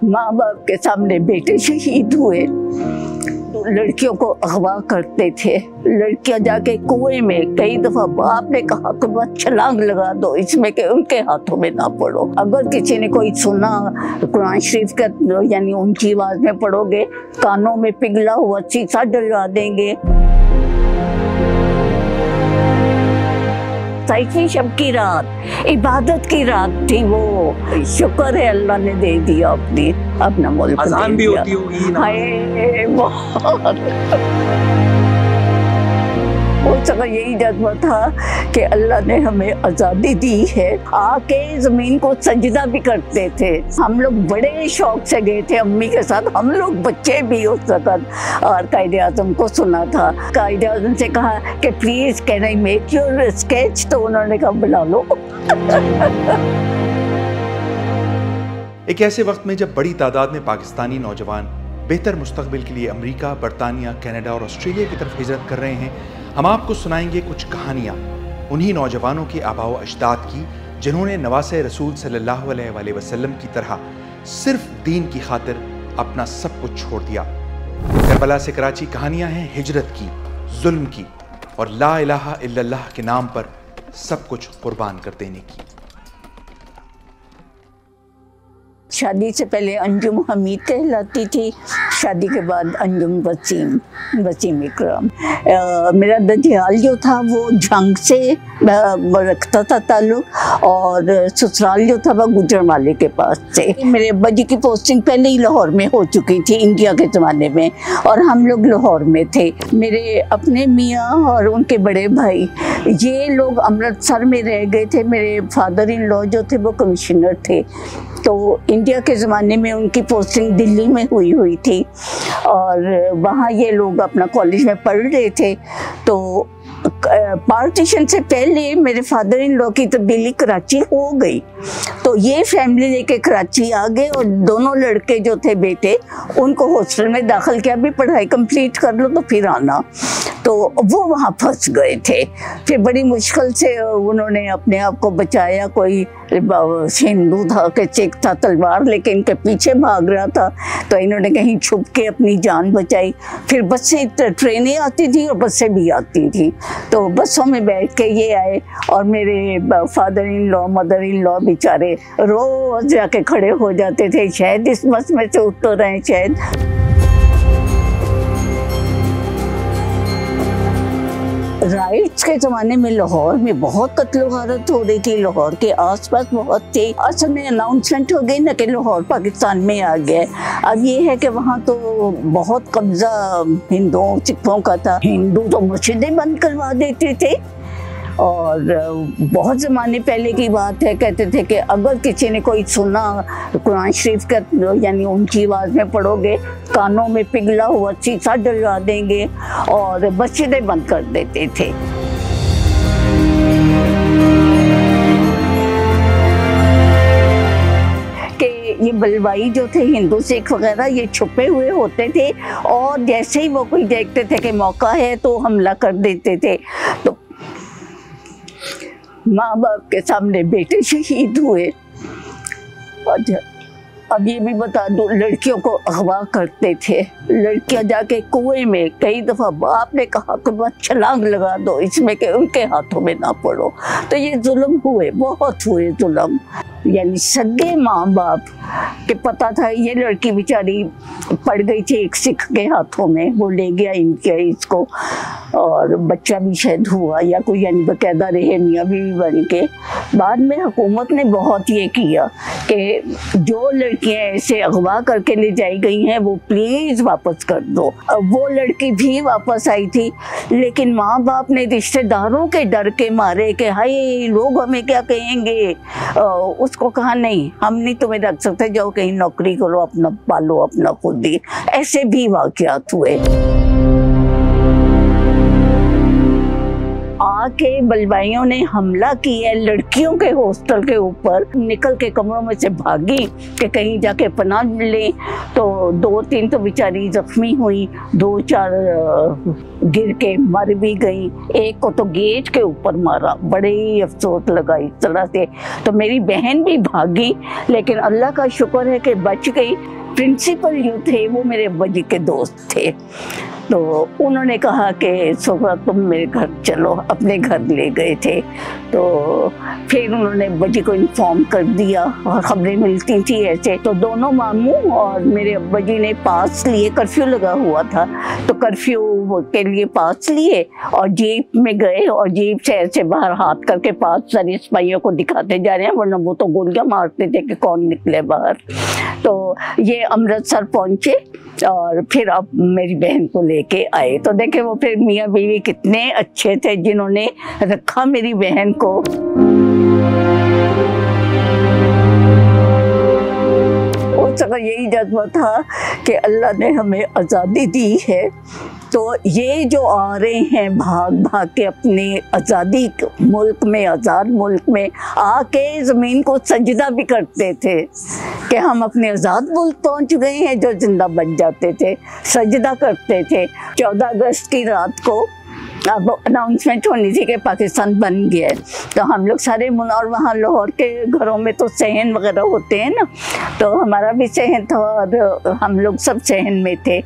माँ बाप के सामने बेटे शहीद हुए, लड़कियों को अगवा करते थे, लड़कियां जाके कुएं में, कई दफा बाप ने कहा कि बस छलांग लगा दो इसमें कि उनके हाथों में ना पड़ो। अगर किसी ने कोई सुना कुरान शरीफ का यानी ऊंची आवाज में पढ़ोगे, कानों में पिघला हुआ शीशा डलवा देंगे। सैफी शब की रात इबादत की रात थी वो। शुक्र है अल्लाह ने दे दिया अपना मुल्क। अज़ान भी होती होगी ना? हाय बहुत उस समय यही जज्बा था कि अल्लाह ने हमें आज़ादी दी है। आके ज़मीन को सजदा भी करते थे। हम लोग बड़े शौक से गए थे अम्मी के साथ, हम लोग बच्चे भी उस वक्त। और कायदे आज़म को सुना था, कायदे आज़म से कहा कि please can I make your sketch, तो उन्होंने कहा बुला लो। एक ऐसे वक्त में जब बड़ी तादाद में पाकिस्तानी नौजवान बेहतर मुस्तकबिल के लिए अमेरिका, बरतानिया, कनाडा और ऑस्ट्रेलिया की तरफ हिजरत कर रहे हैं, हम आपको सुनाएंगे कुछ कहानियाँ उन्हीं नौजवानों के आबाओ अजदाद की जिन्होंने नवासे रसूल सल्लल्लाहु अलैहि वसल्लम की तरह सिर्फ दीन की खातिर अपना सब कुछ छोड़ दिया। करबला से कराची कहानियाँ हैं हिजरत की, जुल्म की और ला इलाहा इल्लल्लाह के नाम पर सब कुछ कुर्बान कर देने की। शादी से पहले अंजुम हमीद कहलाती थी, शादी के बाद अंजुम वसीम इकराम। मेरा ददियाल जो था वो झंग से रखता था ताल्लुक, और ससुराल जो था वो गुजरमाले के पास से। मेरे अब्बा जी की पोस्टिंग पहले ही लाहौर में हो चुकी थी इंडिया के ज़माने में, और हम लोग लाहौर में थे। मेरे अपने मियाँ और उनके बड़े भाई ये लोग अमृतसर में रह गए थे। मेरे फादर इन लॉ जो थे वो कमिश्नर थे, तो इंडिया के ज़माने में उनकी पोस्टिंग दिल्ली में हुई थी, और वहाँ ये लोग अपना कॉलेज में पढ़ रहे थे। तो पार्टीशन से पहले मेरे फादर इन लॉ की तब्दीली कराची हो गई, तो ये फैमिली लेके कराची आ गए, और दोनों लड़के जो थे बेटे उनको हॉस्टल में दाखिल किया, भी पढ़ाई कंप्लीट कर लो तो फिर आना। तो वो वहाँ फंस गए थे। फिर बड़ी मुश्किल से उन्होंने अपने आप को बचाया। कोई हिंदू था कि चेक था तलवार लेके इनके पीछे भाग रहा था, तो इन्होंने कहीं छुप के अपनी जान बचाई। फिर बस से ट्रेनें आती थी और बसें भी आती थी, तो बसों में बैठ के ये आए, और मेरे father in law mother in law बेचारे रोज जाके खड़े हो जाते थे, शायद इस बस में से उतर रहे हैं शायद। राइट्स के ज़माने में लाहौर में बहुत कत्लो गारत हो रही थी, लाहौर के आसपास बहुत थे। असल में अनाउंसमेंट हो गई ना कि लाहौर पाकिस्तान में आ गया। अब ये है कि वहाँ तो बहुत कब्जा हिंदुओं सिखों का था। हिंदू तो मस्जिदें बंद करवा देते थे, और बहुत ज़माने पहले की बात है, कहते थे कि अगर किसी ने कोई सुना कुरान शरीफ का यानी ऊंची आवाज़ में पढ़ोगे, कानों में पिघला हुआ शीशा डलवा देंगे, और मस्जिदें बंद कर देते थे। ये बलवाई जो थे हिंदू सिख वगैरह ये छुपे हुए होते थे, और जैसे ही वो कोई देखते थे कि मौका है तो हमला कर देते थे। तो माँ बाप के सामने बेटे शहीद हुए। और अब ये भी बता दो, लड़कियों को अगवा करते थे, लड़कियां जाके कुएं में, कई दफा बाप ने कहा कि बस छलांग लगा दो इसमें कि उनके हाथों में ना पड़ो। तो ये जुल्म हुए, बहुत हुए जुल्म। यानी सगे माँ बाप के पता था ये लड़की बेचारी पड़ गई थी एक सिख के हाथों में, वो ले गया इसको, और बच्चा भी शायद हुआ या कोई, यानी बकायदा रहे मियाँ बीवी बन के। बाद में हुकूमत ने बहुत ये किया कि जो लड़कियां ऐसे अगवा करके ले जाई गई हैं वो प्लीज़ वापस कर दो। वो लड़की भी वापस आई थी, लेकिन माँ बाप ने रिश्तेदारों के डर के मारे कि हाय लोग हमें क्या कहेंगे, उसको कहा नहीं हम नहीं तुम्हें रख सकते, जाओ कहीं नौकरी करो, अपना पालो अपना खुद ही। ऐसे भी वाक़यात हुए। आके बलवाइयों ने हमला किया लड़कियों के हॉस्टल के ऊपर, निकल के कमरों में से भागी कि कहीं जाके पनाह मिले। तो 2-3 तो बेचारी जख्मी हुई, 2-4 गिर के मर भी गई, एक को तो गेट के ऊपर मारा। बड़े ही अफसोस लगा इस तरह से। तो मेरी बहन भी भागी, लेकिन अल्लाह का शुक्र है कि बच गई। प्रिंसिपल जो थे वो मेरे अब्बा जी के दोस्त थे, तो उन्होंने कहा कि सोफा तुम मेरे घर चलो, अपने घर ले गए थे। तो फिर उन्होंने अब्बा जी को इन्फॉर्म कर दिया और खबरें मिलती थी ऐसे। तो दोनों मामू और मेरे अब्बा जी ने पास लिए, कर्फ्यू लगा हुआ था तो कर्फ्यू के लिए पास लिए और जीप में गए और जीप से ऐसे बाहर हाथ करके पास सारे सिपाहियों को दिखाते जा रहे हैं, वरना वो तो गोलियां मारते थे कि कौन निकले बाहर। तो ये अमृतसर पहुंचे और फिर अब मेरी बहन को लेके आए। तो देखे वो फिर मियाँ बीवी कितने अच्छे थे जिन्होंने रखा मेरी बहन को। उस वक्त यही जज्बा था कि अल्लाह ने हमें आज़ादी दी है, तो ये जो आ रहे हैं भाग भाग के अपने आज़ादी मुल्क में, आज़ाद मुल्क में आके ज़मीन को सजदा भी करते थे कि हम अपने आज़ाद मुल्क पहुंच गए हैं, जो जिंदा बच जाते थे, सजदा करते थे। 14 अगस्त की रात को अब अनाउंसमेंट होनी थी कि पाकिस्तान बन गया है, तो हम लोग सारे और वहाँ लाहौर के घरों में तो सहन वगैरह होते हैं ना, तो हमारा भी सहन था और हम लोग सब सहन में थे।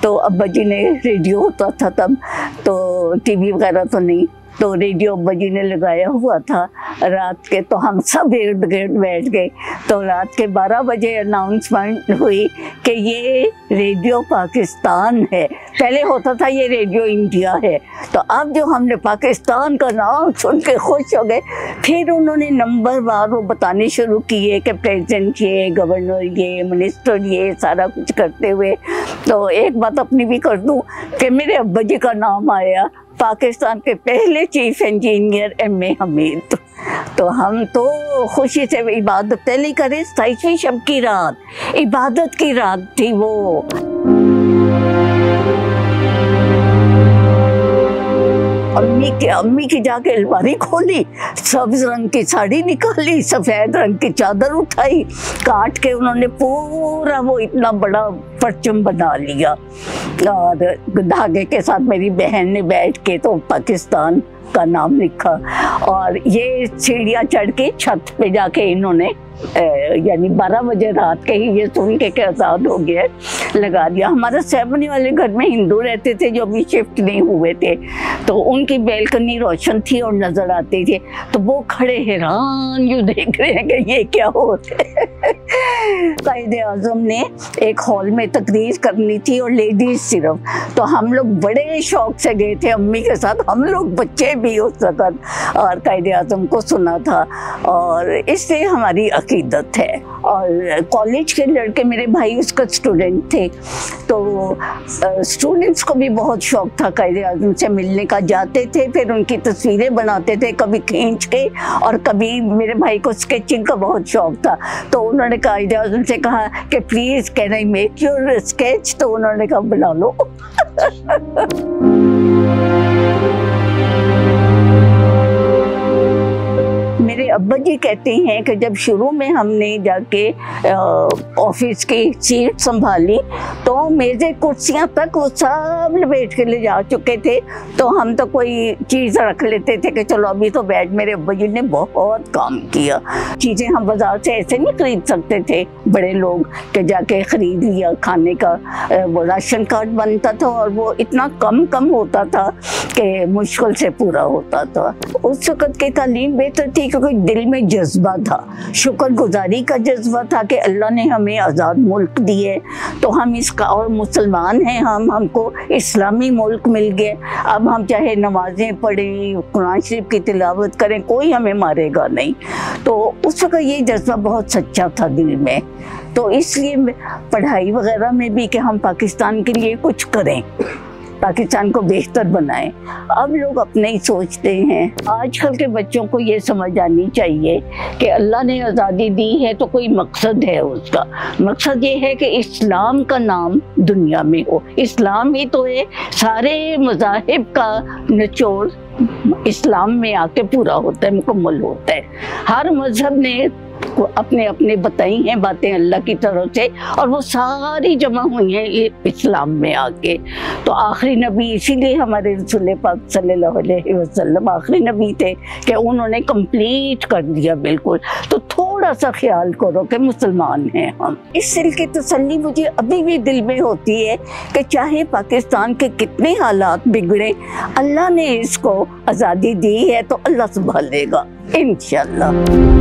तो अब्बा जी ने रेडियो होता था तब, तो टीवी वगैरह तो नहीं, तो रेडियो अब्बा जी ने लगाया हुआ था रात के, तो हम सब इर्द गिर्द बैठ गए। तो रात के 12 बजे अनाउंसमेंट हुई कि ये रेडियो पाकिस्तान है, पहले होता था ये रेडियो इंडिया है। तो अब जो हमने पाकिस्तान का नाम सुन के खुश हो गए, फिर उन्होंने नंबर वार वो बताने शुरू किए कि प्रेसिडेंट ये, गवर्नर ये, मिनिस्टर ये, सारा कुछ करते हुए। तो एक बात अपनी भी कर दूं कि मेरे अब्बा जी का नाम आया, पाकिस्तान के पहले चीफ इंजीनियर M.A. हमीद। तो हम तो खुशी से इबादत पहले करें। 27वीं शब की रात इबादत की रात थी वो। अम्मी की जाके अलमारी खोली, सब्ज रंग की साड़ी निकाली, सफेद रंग की चादर उठाई, काट के उन्होंने पूरा वो इतना बड़ा परचम बना लिया और धागे के साथ मेरी बहन ने बैठ के तो पाकिस्तान का नाम लिखा। और ये सीढ़ियाँ चढ़ के छत पे जाके इन्होंने यानी 12 बजे रात के ही ये सुन के आज़ाद हो गया लगा दिया। हमारा सेवनी वाले घर में हिंदू रहते थे जो अभी शिफ्ट नहीं हुए थे, तो उनकी बैल्कनी रोशन थी और नजर आती थी, तो वो खड़े हैरान यूँ देख रहे हैं कि ये क्या होते कायदे आज़म ने एक हॉल में तकरीर करनी थी और लेडीज सिर्फ, तो हम लोग बड़े शौक से गए थे अम्मी के साथ, हम लोग बच्चे भी उस वक्त, और कायदे आज़म को सुना था और इससे हमारी अकीदत है। और कॉलेज के लड़के मेरे भाई उसका स्टूडेंट थे, तो स्टूडेंट्स को भी बहुत शौक था कायदे आज़म से मिलने का, जाते थे फिर उनकी तस्वीरें बनाते थे कभी खींच के, और कभी मेरे भाई को स्केचिंग का बहुत शौक था, तो उन्होंने कायदे आज़म से कहा कि please can I make your sketch, तो उन्होंने कहा बना लो। मेरे अब्बा जी कहते हैं कि जब शुरू में हमने जाके ऑफिस की सीट संभाली तो मेज़ें कुर्सियां तक वो सब लपेट के ले जा चुके थे, तो हम तो कोई चीज़ रख लेते थे कि चलो अभी तो बैठ। मेरे अब्बा जी ने बहुत काम किया। चीज़ें हम बाजार से ऐसे नहीं खरीद सकते थे बड़े लोग कि जाके ख़रीद लिया, खाने का वो राशन कार्ड बनता था और वो इतना कम होता था कि मुश्किल से पूरा होता था। उस वक़्त की तालीम बेहतर थी क्योंकि दिल में जज्बा था, शुक्रगुजारी का जज्बा था कि अल्लाह ने हमें आज़ाद मुल्क दिए, तो हम इसका, और मुसलमान हैं हमको इस्लामी मुल्क मिल गया। अब हम चाहे नमाजें पढ़ें, कुरान शरीफ की तिलावत करें, कोई हमें मारेगा नहीं। तो उस वक्त ये जज्बा बहुत सच्चा था दिल में, तो इसलिए पढ़ाई वगैरह में भी कि हम पाकिस्तान के लिए कुछ करें, पाकिस्तान को बेहतर बनाएं। अब लोग अपने ही सोचते हैं। आजकल के बच्चों को ये समझ आनी चाहिए कि अल्लाह ने आज़ादी दी है तो कोई मकसद है उसका। मकसद ये है कि इस्लाम का नाम दुनिया में हो। इस्लाम ही तो है, सारे मज़ाहिब का निचोड़ इस्लाम में आके पूरा होता है, मुकम्मल होता है। हर मजहब ने अपने अपने बताई हैं बातें अल्लाह की तरफ से, और वो सारी जमा हुई हैं इस्लाम में आके। तो आखिरी नबी, इसीलिए हमारे रसूल पाक सल्लल्लाहु अलैहि वसल्लम आखिरी नबी थे कि उन्होंने कंप्लीट कर दिया बिल्कुल। तो थोड़ा सा ख्याल करो कि मुसलमान हैं हम। इस दिल की तसल्ली मुझे अभी भी दिल में होती है कि चाहे पाकिस्तान के कितने हालात बिगड़े, अल्लाह ने इसको आज़ादी दी है तो अल्लाह संभालेगा इंशाअल्लाह।